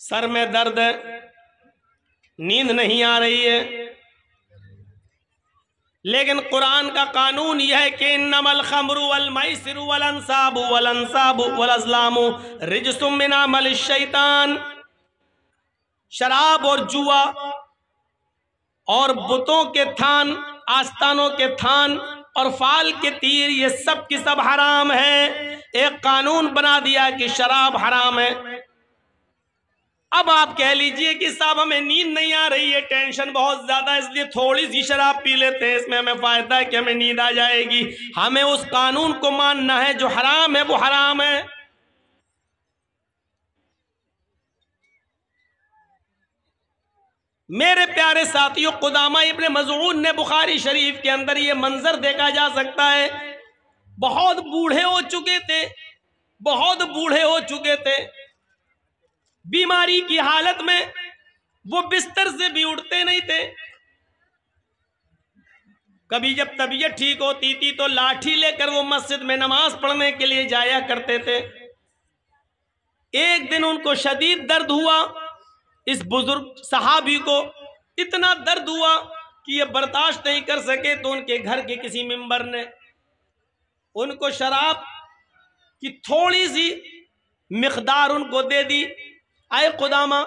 Sir में दर्द है, नींद नहीं आ रही है, लेकिन कुरान का कानून यह है कि इन्नमल खमरु वल मैसिरु वल अंसाबु वल अज़लामु रिज्सुम मिन अमल शैतान। शराब और जुआ और बुतों के थान, आस्थानों के थान और फाल के तीर, ये सब की सब हराम है। एक कानून बना दिया कि शराब हराम है। अब आप कह लीजिए कि साहब हमें नींद नहीं आ रही है, टेंशन बहुत ज्यादा, इसलिए थोड़ी सी शराब पी लेते हैं, इसमें हमें फायदा है कि हमें नींद आ जाएगी। हमें उस कानून को मानना है, जो हराम है वो हराम है। मेरे प्यारे साथियों, कुदामा इब्ने मज़ऊन ने बुखारी शरीफ के अंदर ये मंजर देखा जा सकता है। बहुत बूढ़े हो चुके थे, बहुत बूढ़े हो चुके थे, बीमारी की हालत में वो बिस्तर से भी उठते नहीं थे। कभी जब तबीयत ठीक होती थी तो लाठी लेकर वो मस्जिद में नमाज पढ़ने के लिए जाया करते थे। एक दिन उनको शदीद दर्द हुआ, इस बुजुर्ग सहाबी को इतना दर्द हुआ कि ये बर्दाश्त नहीं कर सके, तो उनके घर के किसी मेंबर ने उनको शराब की थोड़ी सी मिकदार उनको दे दी। आए कुदामा,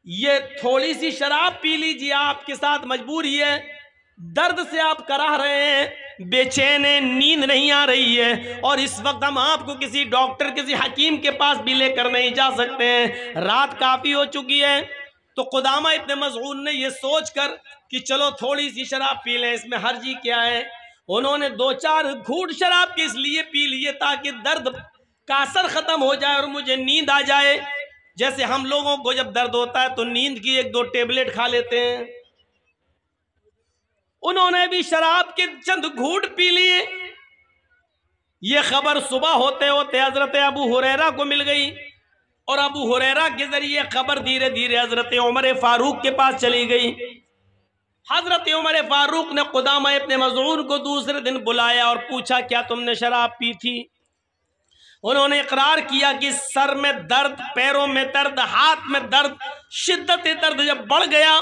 ये थोड़ी सी शराब पी लीजिए, आपके साथ मजबूरी है, दर्द से आप कराह रहे हैं, बेचैन है, नींद नहीं आ रही है, और इस वक्त हम आपको किसी डॉक्टर, किसी हकीम के पास भी लेकर नहीं जा सकते हैं, रात काफी हो चुकी है। तो कुदामा इब्ने मज़ऊन ने ये सोचकर कि चलो थोड़ी सी शराब पी लें, इसमें हर्जी क्या है, उन्होंने 2-4 घूंट शराब के इसलिए पी लिए ताकि दर्द का असर खत्म हो जाए और मुझे नींद आ जाए। जैसे हम लोगों को जब दर्द होता है तो नींद की 1-2 टेबलेट खा लेते हैं, उन्होंने भी शराब के चंद घूंट पी लिए। ये खबर सुबह होते होते हजरत अबू हुरैरा को मिल गई, और अबू हुरैरा के जरिए खबर धीरे धीरे हजरत उमर फारूक के पास चली गई। हजरत उमर फारूक ने कुदामा इब्ने मज़ऊन को दूसरे दिन बुलाया और पूछा, क्या तुमने शराब पी थी? उन्होंने इकरार किया कि सर में दर्द, पैरों में दर्द, हाथ में दर्द, शिद्दत दर्द जब बढ़ गया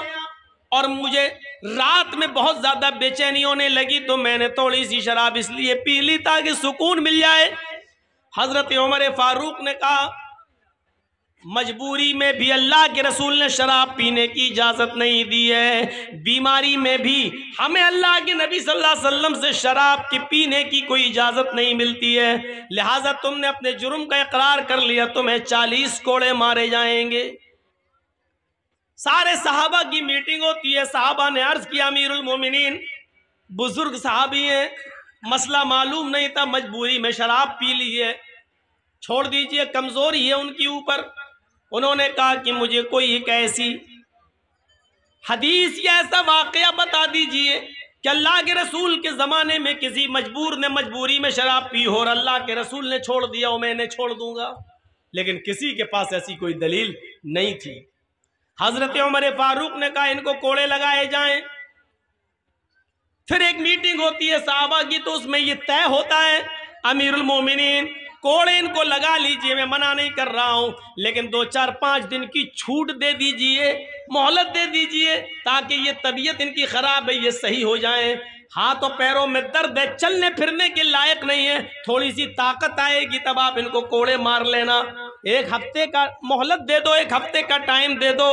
और मुझे रात में बहुत ज्यादा बेचैनी होने लगी तो मैंने थोड़ी सी शराब इसलिए पी ली ताकि सुकून मिल जाए। हजरत उमर फारूक ने कहा, मजबूरी में भी अल्लाह के रसूल ने शराब पीने की इजाजत नहीं दी है, बीमारी में भी हमें अल्लाह के नबी सल्लल्लाहु अलैहि वसल्लम से शराब की पीने की कोई इजाजत नहीं मिलती है, लिहाजा तुमने अपने जुर्म का इकरार कर लिया, तुम्हें 40 कोड़े मारे जाएंगे। सारे सहाबा की मीटिंग होती है। सहाबा ने अर्ज किया, अमीरुल मोमिनीन, बुजुर्ग सहाबी हैं, मसला मालूम नहीं था, मजबूरी में शराब पी ली है, छोड़ दीजिए, कमजोरी है उनकी ऊपर। उन्होंने कहा कि मुझे कोई एक ऐसी हदीस या ऐसा वाकया बता दीजिए कि अल्लाह के रसूल के ज़माने में किसी मजबूर ने मजबूरी में शराब पी हो और अल्लाह के रसूल ने छोड़ दिया हो, मैंने छोड़ दूंगा। लेकिन किसी के पास ऐसी कोई दलील नहीं थी। हजरत उमर फारूक ने कहा, इनको कोड़े लगाए जाएं। फिर एक मीटिंग होती है साहबा की, तो उसमें ये तय होता है, अमीरुल मोमिनीन, कोड़े इनको लगा लीजिए, मैं मना नहीं कर रहा हूं, लेकिन 2-4-5 दिन की छूट दे दीजिए, मोहलत दे दीजिए, ताकि ये तबीयत इनकी खराब है, ये सही हो जाए। हाथ और पैरों में दर्द है, चलने फिरने के लायक नहीं है, थोड़ी सी ताकत आएगी तब आप इनको कोड़े मार लेना, 1 हफ्ते का मोहलत दे दो, 1 हफ्ते का टाइम दे दो।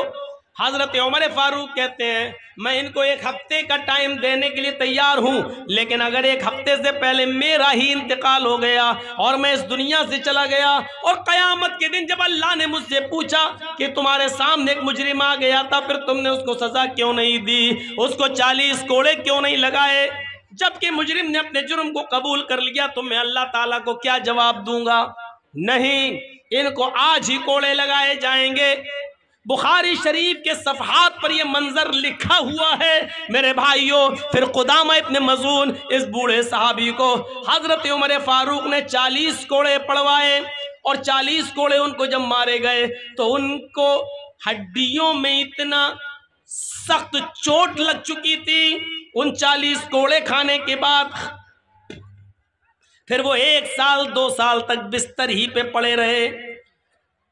हजरत उमर फारूक कहते हैं, मैं इनको 1 हफ्ते का टाइम देने के लिए तैयार हूं, लेकिन अगर 1 हफ्ते से पहले मेरा ही इंतकाल हो गया और मैं इस दुनिया से चला गया और कयामत के दिन जब अल्लाह ने मुझसे पूछा कि तुम्हारे सामने एक मुजरिम आ गया था, फिर तुमने उसको सजा क्यों नहीं दी, उसको 40 कोड़े क्यों नहीं लगाए, जबकि मुजरिम ने अपने जुर्म को कबूल कर लिया, तो मैं अल्लाह ताला को क्या जवाब दूंगा? नहीं, इनको आज ही कोड़े लगाए जाएंगे। बुखारी शरीफ के सफहात पर यह मंजर लिखा हुआ है मेरे भाइयों। फिर कुदामा इब्ने मज़ऊन, इस बूढ़े सहाबी को हजरत उमर फारूक ने 40 कोड़े पड़वाए, और 40 कोड़े उनको जब मारे गए तो उनको हड्डियों में इतना सख्त चोट लग चुकी थी उन 40 कोड़े खाने के बाद। फिर वो 1 साल 2 साल तक बिस्तर ही पे पड़े रहे।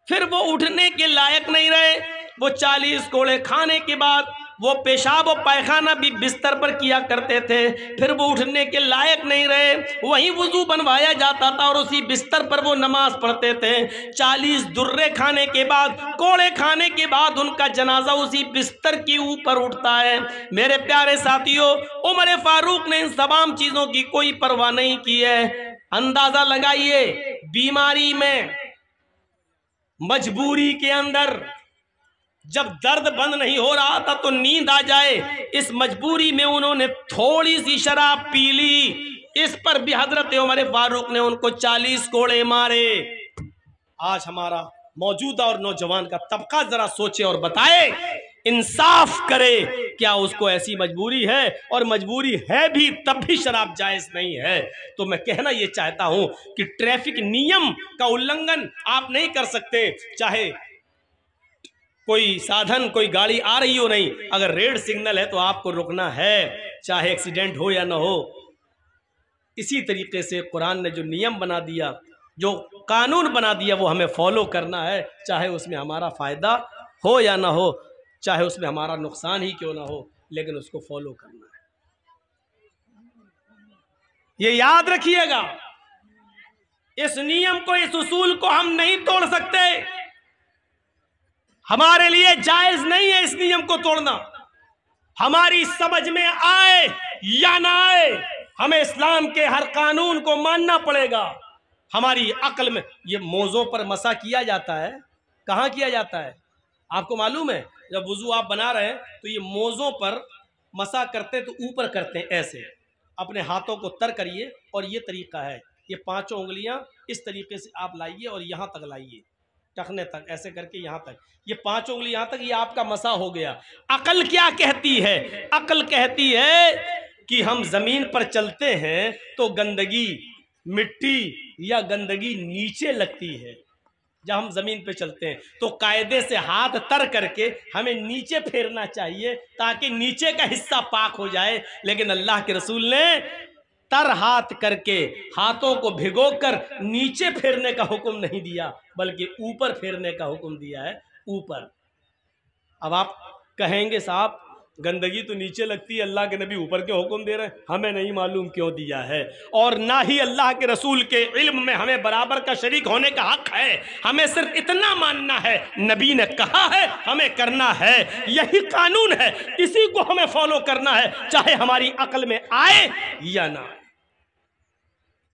फिर वो उठने के लायक नहीं रहे। वो 40 कोड़े खाने के बाद वो पेशाब और पायखाना भी बिस्तर पर किया करते थे। फिर वो उठने के लायक नहीं रहे, वहीं वुजू बनवाया जाता था और उसी बिस्तर पर वो नमाज पढ़ते थे। 40 दुर्रे खाने के बाद, कोड़े खाने के बाद उनका जनाजा उसी बिस्तर के ऊपर उठता है। मेरे प्यारे साथियों, उमर फारूक ने इन तमाम चीजों की कोई परवाह नहीं की है। अंदाजा लगाइए, बीमारी में, मजबूरी के अंदर, जब दर्द बंद नहीं हो रहा था तो नींद आ जाए, इस मजबूरी में उन्होंने थोड़ी सी शराब पी ली। इस पर भी हजरत उमर फारूक ने उनको 40 कोड़े मारे। आज हमारा मौजूदा और नौजवान का तबका जरा सोचे और बताए, इंसाफ करे, क्या उसको ऐसी मजबूरी है? और मजबूरी है भी तब भी शराब जायज नहीं है। तो मैं कहना यह चाहता हूं कि ट्रैफिक नियम का उल्लंघन आप नहीं कर सकते, चाहे कोई साधन, कोई गाड़ी आ रही हो, नहीं, अगर रेड सिग्नल है तो आपको रुकना है, चाहे एक्सीडेंट हो या ना हो। इसी तरीके से कुरान ने जो नियम बना दिया, जो कानून बना दिया, वो हमें फॉलो करना है, चाहे उसमें हमारा फ़ायदा हो या ना हो, चाहे उसमें हमारा नुकसान ही क्यों ना हो, लेकिन उसको फॉलो करना है। ये याद रखिएगा, इस नियम को, इस उसूल को हम नहीं तोड़ सकते। हमारे लिए जायज नहीं है इस नियम को तोड़ना। हमारी समझ में आए या ना आए, हमें इस्लाम के हर कानून को मानना पड़ेगा। हमारी अक्ल में ये मोज़ों पर मसा किया जाता है, कहाँ किया जाता है आपको मालूम है? जब वुजू आप बना रहे हैं तो ये मोज़ों पर मसा करते तो ऊपर करते हैं, ऐसे अपने हाथों को तर करिए, और ये तरीका है, ये 5 उंगलियां इस तरीके से आप लाइए और यहाँ तक लाइए, टखने तक, ऐसे करके यहाँ तक, ये 5 उंगली यहाँ तक, ये आपका मसा हो गया। अकल क्या कहती है? अकल कहती है कि हम जमीन पर चलते हैं तो गंदगी, मिट्टी या गंदगी नीचे लगती है। जब हम जमीन पे चलते हैं तो कायदे से हाथ तर करके हमें नीचे फेरना चाहिए ताकि नीचे का हिस्सा पाक हो जाए। लेकिन अल्लाह के रसूल ने तर हाथ करके, हाथों को भिगोकर नीचे फेरने का हुक्म नहीं दिया, बल्कि ऊपर फेरने का हुक्म दिया है, ऊपर। अब आप कहेंगे साहब गंदगी तो नीचे लगती है, अल्लाह के नबी ऊपर के हुक्म दे रहे हैं, हमें नहीं मालूम क्यों दिया है, और ना ही अल्लाह के रसूल के इल्म में हमें बराबर का शरीक होने का हक है। हमें सिर्फ इतना मानना है, नबी ने कहा है, हमें करना है, यही कानून है, इसी को हमें फॉलो करना है, चाहे हमारी अक्ल में आए या ना आए।